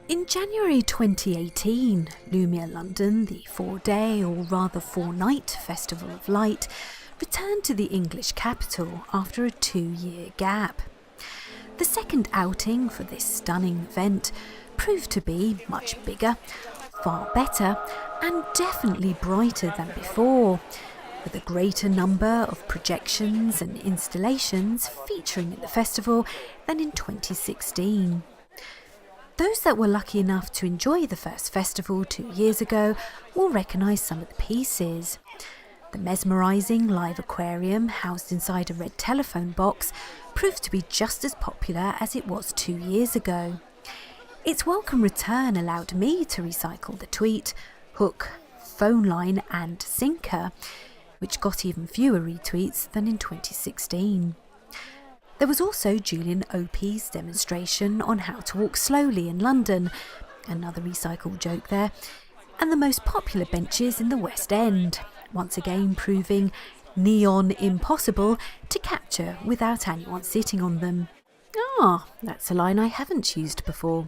In January 2018, Lumiere London, the 4-day or rather 4-night Festival of Light, returned to the English capital after a 2-year gap. The second outing for this stunning event proved to be much bigger, far better, and definitely brighter than before, with a greater number of projections and installations featuring at the festival than in 2016. Those that were lucky enough to enjoy the first festival 2 years ago will recognise some of the pieces. The mesmerising live aquarium housed inside a red telephone box proved to be just as popular as it was 2 years ago. Its welcome return allowed me to recycle the tweet, hook, phone line and sinker, which got even fewer retweets than in 2016. There was also Julian Opie's demonstration on how to walk slowly in London, another recycled joke there, and the most popular benches in the West End, once again proving neon impossible to capture without anyone sitting on them. That's a line I haven't used before.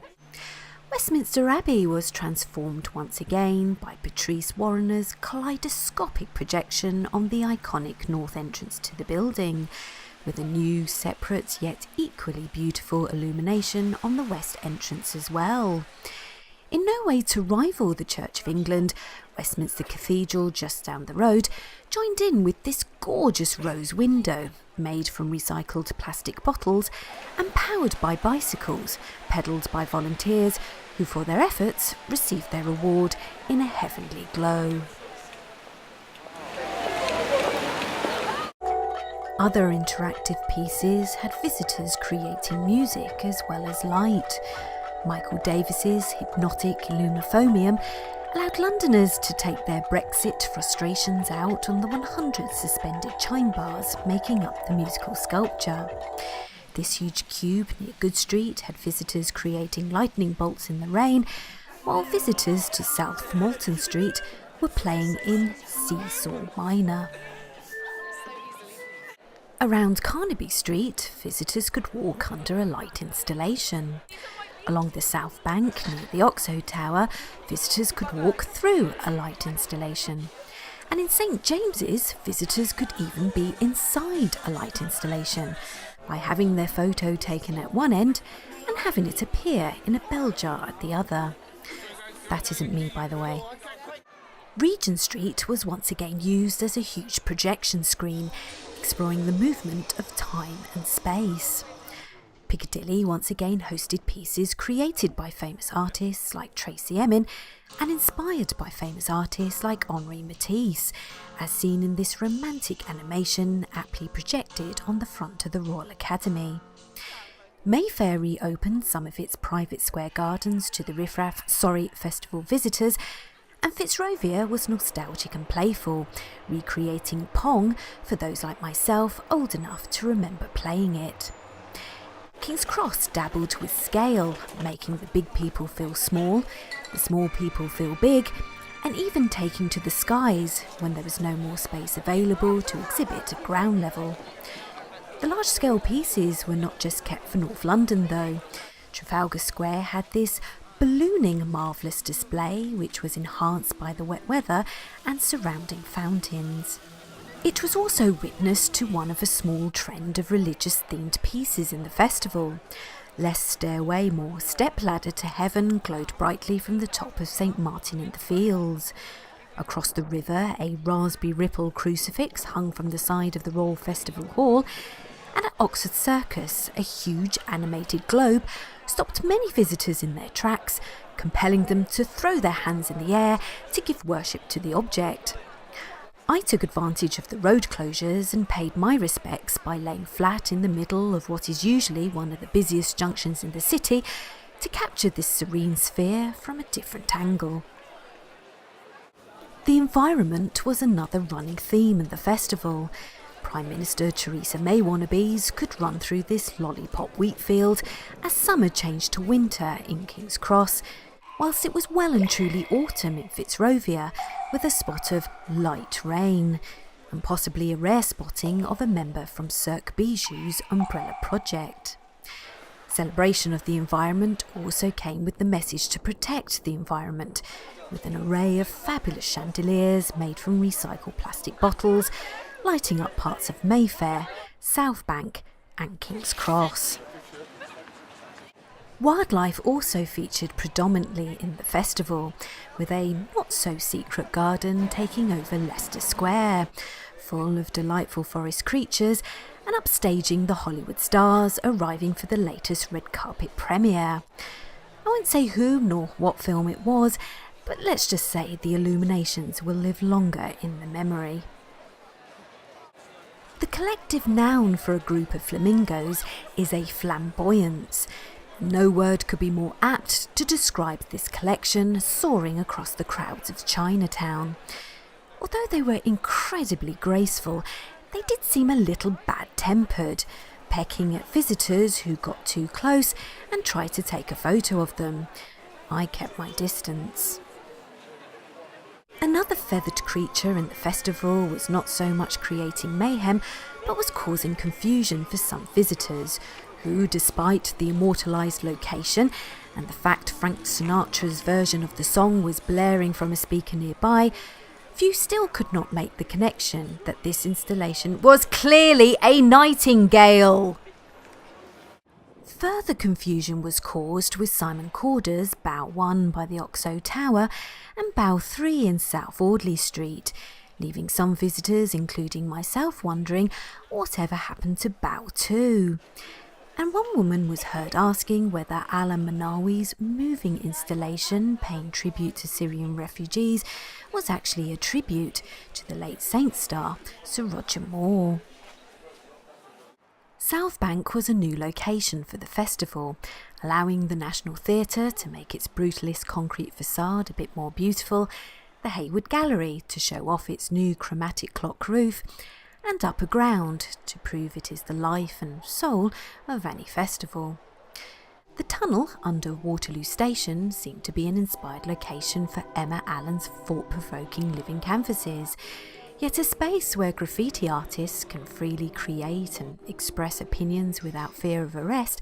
Westminster Abbey was transformed once again by Patrice Warrener's kaleidoscopic projection on the iconic north entrance to the building, with a new, separate yet equally beautiful illumination on the west entrance as well. In no way to rival the Church of England, Westminster Cathedral just down the road joined in with this gorgeous rose window, made from recycled plastic bottles and powered by bicycles, pedalled by volunteers who for their efforts received their reward in a heavenly glow. Other interactive pieces had visitors creating music as well as light. Michael Davis's hypnotic Lumifomium allowed Londoners to take their Brexit frustrations out on the 100 suspended chime bars making up the musical sculpture. This huge cube near Good Street had visitors creating lightning bolts in the rain, while visitors to South Moulton Street were playing in Seesaw Minor. Around Carnaby Street, visitors could walk under a light installation. Along the South Bank, near the Oxo Tower, visitors could walk through a light installation. And in St James's, visitors could even be inside a light installation, by having their photo taken at one end and having it appear in a bell jar at the other. That isn't me, by the way. Regent Street was once again used as a huge projection screen, exploring the movement of time and space. Piccadilly once again hosted pieces created by famous artists like Tracey Emin and inspired by famous artists like Henri Matisse, as seen in this romantic animation aptly projected on the front of the Royal Academy. Mayfair reopened some of its private square gardens to the festival visitors, and Fitzrovia was nostalgic and playful, recreating Pong for those like myself old enough to remember playing it. King's Cross dabbled with scale, making the big people feel small, the small people feel big, and even taking to the skies when there was no more space available to exhibit at ground level. The large-scale pieces were not just kept for North London though. Trafalgar Square had this ballooning marvellous display which was enhanced by the wet weather and surrounding fountains. It was also witness to one of a small trend of religious-themed pieces in the festival. Less Stairway, More Stepladder to Heaven glowed brightly from the top of St Martin in the Fields. Across the river, a raspberry ripple crucifix hung from the side of the Royal Festival Hall, and at Oxford Circus, a huge animated globe stopped many visitors in their tracks, compelling them to throw their hands in the air to give worship to the object. I took advantage of the road closures and paid my respects by laying flat in the middle of what is usually one of the busiest junctions in the city to capture this serene sphere from a different angle. The environment was another running theme in the festival. Prime Minister Theresa May wannabes could run through this lollipop wheat field as summer changed to winter in King's Cross, whilst it was well and truly autumn in Fitzrovia, with a spot of light rain, and possibly a rare spotting of a member from Cirque Bijou's umbrella project. Celebration of the environment also came with the message to protect the environment, with an array of fabulous chandeliers made from recycled plastic bottles, lighting up parts of Mayfair, South Bank and King's Cross. Wildlife also featured predominantly in the festival, with a not-so-secret garden taking over Leicester Square, full of delightful forest creatures, and upstaging the Hollywood stars arriving for the latest red carpet premiere. I won't say who nor what film it was, but let's just say the illuminations will live longer in the memory. The collective noun for a group of flamingos is a flamboyance. No word could be more apt to describe this collection soaring across the crowds of Chinatown. Although they were incredibly graceful, they did seem a little bad-tempered, pecking at visitors who got too close and tried to take a photo of them. I kept my distance. Another feathered creature in the festival was not so much creating mayhem, but was causing confusion for some visitors, who, despite the immortalised location and the fact Frank Sinatra's version of the song was blaring from a speaker nearby, few still could not make the connection that this installation was clearly a nightingale. Further confusion was caused with Simon Corder's Bow 1 by the Oxo Tower and Bow 3 in South Audley Street, leaving some visitors, including myself, wondering whatever happened to Bow 2. And one woman was heard asking whether Alan Manawi's moving installation paying tribute to Syrian refugees was actually a tribute to the late Saint star Sir Roger Moore. South Bank was a new location for the festival, allowing the National Theatre to make its brutalist concrete facade a bit more beautiful, the Hayward Gallery to show off its new chromatic clock roof, and Upper Ground to prove it is the life and soul of any festival. The tunnel under Waterloo Station seemed to be an inspired location for Emma Allen's thought-provoking living canvases, yet a space where graffiti artists can freely create and express opinions without fear of arrest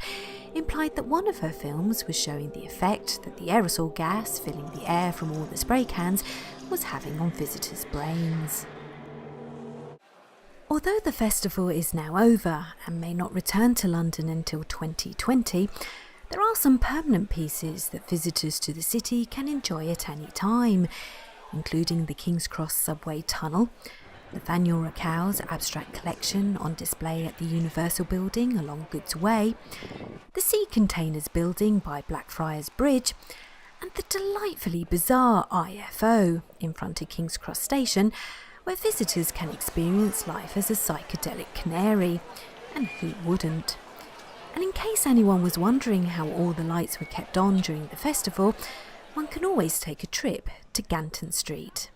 implied that one of her films was showing the effect that the aerosol gas filling the air from all the spray cans was having on visitors' brains. Although the festival is now over and may not return to London until 2020, there are some permanent pieces that visitors to the city can enjoy at any time, including the King's Cross subway tunnel, Nathaniel Rakow's abstract collection on display at the Universal Building along Goods Way, the Sea Containers building by Blackfriars Bridge, and the delightfully bizarre IFO in front of King's Cross Station, where visitors can experience life as a psychedelic canary, and who wouldn't? And in case anyone was wondering how all the lights were kept on during the festival, one can always take a trip to Ganton Street.